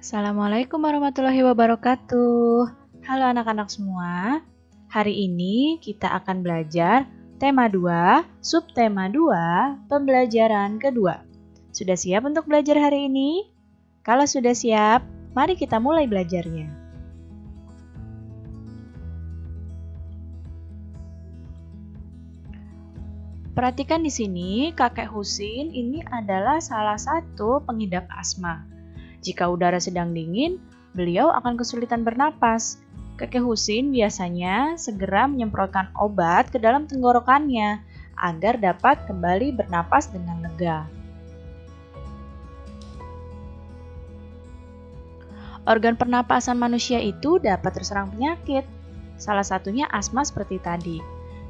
Assalamualaikum warahmatullahi wabarakatuh. Halo anak-anak semua. Hari ini kita akan belajar tema 2, subtema 2, pembelajaran kedua. Sudah siap untuk belajar hari ini? Kalau sudah siap, mari kita mulai belajarnya. Perhatikan di sini, Kakek Husin ini adalah salah satu pengidap asma. Jika udara sedang dingin, beliau akan kesulitan bernapas. Kakek Husin biasanya segera menyemprotkan obat ke dalam tenggorokannya agar dapat kembali bernapas dengan lega. Organ pernapasan manusia itu dapat terserang penyakit. Salah satunya asma seperti tadi.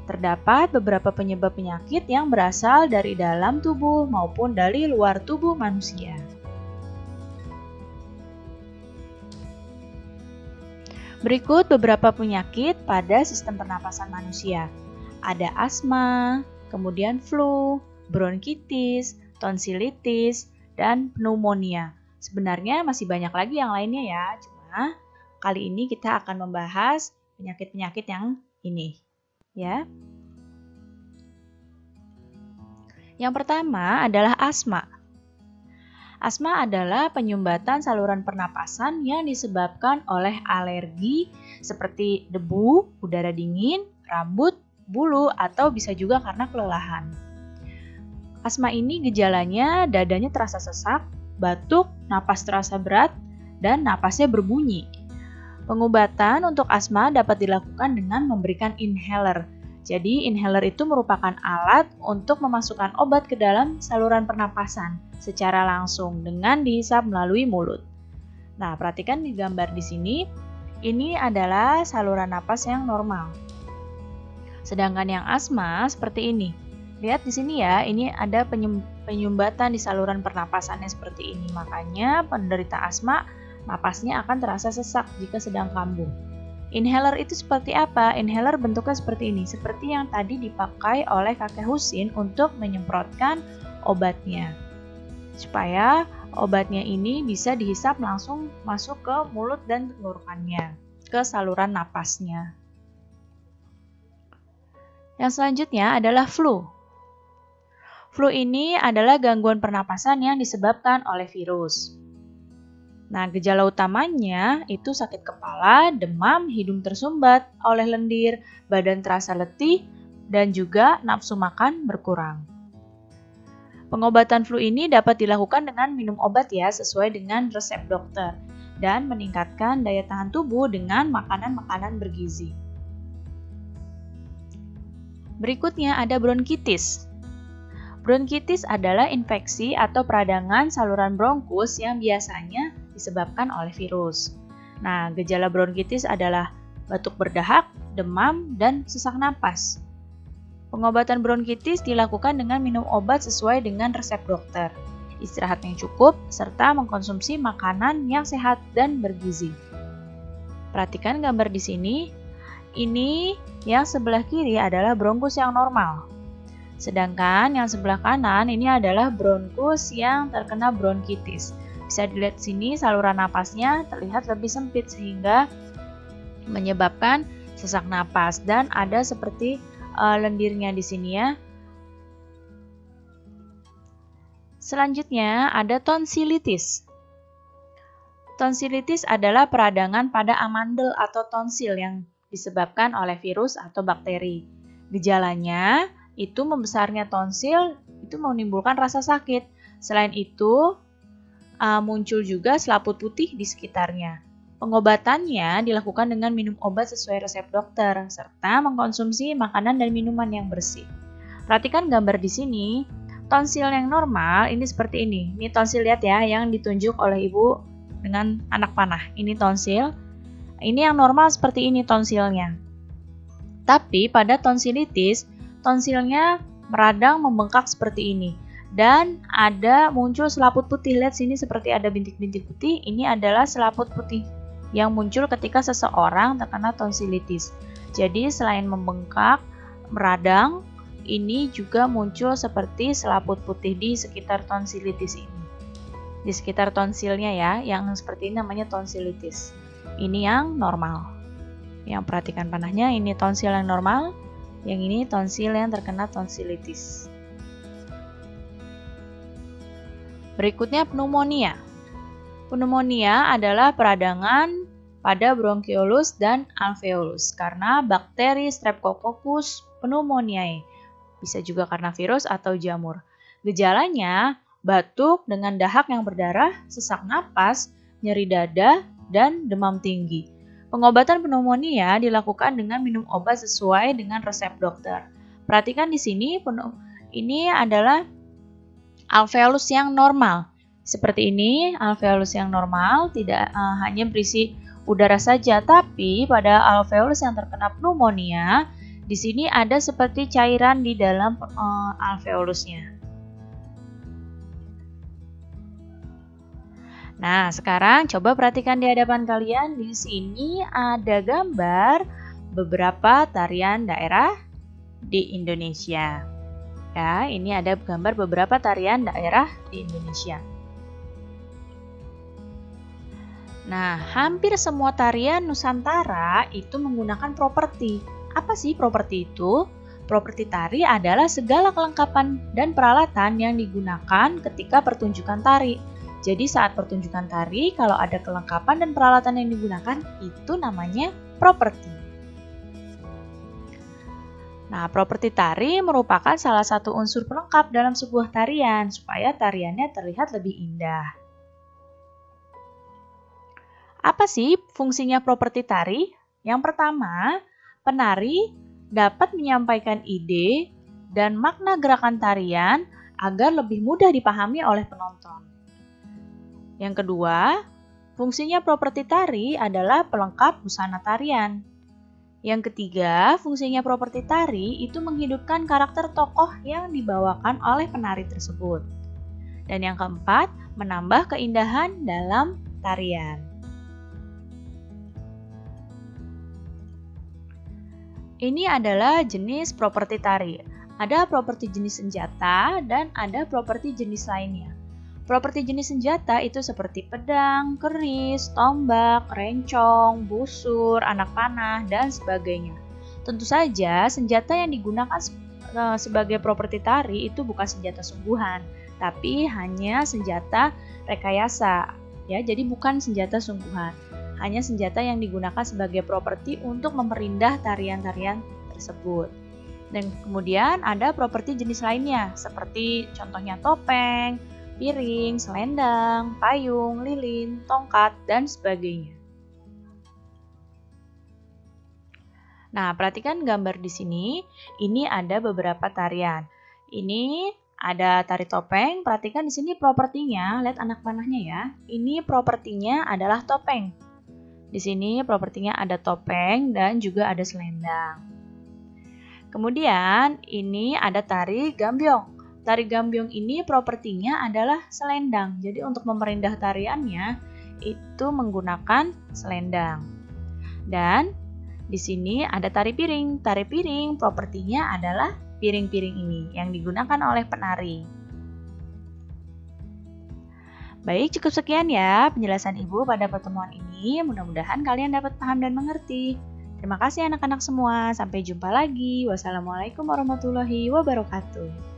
Terdapat beberapa penyebab penyakit yang berasal dari dalam tubuh maupun dari luar tubuh manusia. Berikut beberapa penyakit pada sistem pernapasan manusia. Ada asma, kemudian flu, bronkitis, tonsilitis, dan pneumonia. Sebenarnya masih banyak lagi yang lainnya ya, cuma kali ini kita akan membahas penyakit-penyakit yang ini. Ya. Yang pertama adalah asma. Asma adalah penyumbatan saluran pernapasan yang disebabkan oleh alergi seperti debu, udara dingin, rambut, bulu, atau bisa juga karena kelelahan. Asma ini gejalanya dadanya terasa sesak, batuk, napas terasa berat, dan napasnya berbunyi. Pengobatan untuk asma dapat dilakukan dengan memberikan inhaler. Jadi, inhaler itu merupakan alat untuk memasukkan obat ke dalam saluran pernapasan secara langsung dengan dihisap melalui mulut. Nah, perhatikan di gambar di sini, ini adalah saluran napas yang normal. Sedangkan yang asma seperti ini. Lihat di sini ya, ini ada penyumbatan di saluran pernapasannya seperti ini. Makanya penderita asma napasnya akan terasa sesak jika sedang kambuh. Inhaler itu seperti apa? Inhaler bentuknya seperti ini, seperti yang tadi dipakai oleh Kakek Husin untuk menyemprotkan obatnya. Supaya obatnya ini bisa dihisap langsung masuk ke mulut dan tenggorokannya, ke saluran napasnya. Yang selanjutnya adalah flu. Flu ini adalah gangguan pernapasan yang disebabkan oleh virus. Nah, gejala utamanya itu sakit kepala, demam, hidung tersumbat oleh lendir, badan terasa letih, dan juga nafsu makan berkurang. Pengobatan flu ini dapat dilakukan dengan minum obat ya, sesuai dengan resep dokter, dan meningkatkan daya tahan tubuh dengan makanan-makanan bergizi. Berikutnya ada bronkitis. Bronkitis adalah infeksi atau peradangan saluran bronkus yang biasanya disebabkan oleh virus. Nah, gejala bronkitis adalah batuk berdahak, demam, dan sesak napas. Pengobatan bronkitis dilakukan dengan minum obat sesuai dengan resep dokter, istirahat yang cukup, serta mengkonsumsi makanan yang sehat dan bergizi. Perhatikan gambar di sini. Ini yang sebelah kiri adalah bronkus yang normal. Sedangkan yang sebelah kanan ini adalah bronkus yang terkena bronkitis. Bisa dilihat sini saluran napasnya terlihat lebih sempit sehingga menyebabkan sesak napas dan ada seperti lendirnya di sini ya. Selanjutnya ada tonsilitis. Tonsilitis adalah peradangan pada amandel atau tonsil yang disebabkan oleh virus atau bakteri. Gejalanya itu membesarnya tonsil itu menimbulkan rasa sakit. Selain itu, muncul juga selaput putih di sekitarnya. Pengobatannya dilakukan dengan minum obat sesuai resep dokter, serta mengkonsumsi makanan dan minuman yang bersih. Perhatikan gambar di sini, tonsil yang normal ini seperti ini. Ini tonsil, lihat ya, yang ditunjuk oleh ibu dengan anak panah. Ini tonsil. Ini yang normal seperti ini tonsilnya. Tapi pada tonsilitis, tonsilnya meradang membengkak seperti ini. Dan ada muncul selaput putih. Lihat sini seperti ada bintik-bintik putih. Ini adalah selaput putih yang muncul ketika seseorang terkena tonsilitis. Jadi selain membengkak, meradang, ini juga muncul seperti selaput putih di sekitar tonsilitis ini. di sekitar tonsilnya ya, yang seperti ini namanya tonsilitis. Ini yang normal. Yang perhatikan panahnya, ini tonsil yang normal, yang ini tonsil yang terkena tonsilitis. Berikutnya pneumonia. Pneumonia adalah peradangan pada bronkiolus dan alveolus karena bakteri Streptococcus pneumoniae. Bisa juga karena virus atau jamur. Gejalanya batuk dengan dahak yang berdarah, sesak napas, nyeri dada, dan demam tinggi. Pengobatan pneumonia dilakukan dengan minum obat sesuai dengan resep dokter. Perhatikan di sini, ini adalah alveolus yang normal. Seperti ini, alveolus yang normal tidak hanya berisi udara saja, tapi pada alveolus yang terkena pneumonia, di sini ada seperti cairan di dalam alveolusnya. Nah, sekarang coba perhatikan di hadapan kalian. Di sini ada gambar beberapa tarian daerah di Indonesia. Ya, ini ada gambar beberapa tarian daerah di Indonesia. Nah, hampir semua tarian Nusantara itu menggunakan properti. Apa sih properti itu? Properti tari adalah segala kelengkapan dan peralatan yang digunakan ketika pertunjukan tari. Jadi saat pertunjukan tari, kalau ada kelengkapan dan peralatan yang digunakan, itu namanya properti. Nah, properti tari merupakan salah satu unsur pelengkap dalam sebuah tarian, supaya tariannya terlihat lebih indah. Apa sih fungsinya properti tari? Yang pertama, penari dapat menyampaikan ide dan makna gerakan tarian agar lebih mudah dipahami oleh penonton. Yang kedua, fungsinya properti tari adalah pelengkap busana tarian. Yang ketiga, fungsinya properti tari itu menghidupkan karakter tokoh yang dibawakan oleh penari tersebut. Dan yang keempat, menambah keindahan dalam tarian. Ini adalah jenis properti tari. Ada properti jenis senjata dan ada properti jenis lainnya. Properti jenis senjata itu seperti pedang, keris, tombak, rencong, busur, anak panah, dan sebagainya. Tentu saja senjata yang digunakan sebagai properti tari itu bukan senjata sungguhan, tapi hanya senjata rekayasa. Ya, jadi bukan senjata sungguhan, hanya senjata yang digunakan sebagai properti untuk memperindah tarian-tarian tersebut. Dan kemudian ada properti jenis lainnya, seperti contohnya topeng, piring, selendang, payung, lilin, tongkat, dan sebagainya. Nah, perhatikan gambar di sini. Ini ada beberapa tarian. Ini ada tari topeng. Perhatikan di sini propertinya. Lihat anak panahnya ya. Ini propertinya adalah topeng. Di sini propertinya ada topeng dan juga ada selendang. Kemudian ini ada tari gambyong. Tari gambyong ini propertinya adalah selendang. Jadi untuk memperindah tariannya itu menggunakan selendang. Dan di sini ada tari piring. Tari piring propertinya adalah piring-piring ini yang digunakan oleh penari. Baik, cukup sekian ya penjelasan Ibu pada pertemuan ini. Mudah-mudahan kalian dapat paham dan mengerti. Terima kasih anak-anak semua. Sampai jumpa lagi. Wassalamualaikum warahmatullahi wabarakatuh.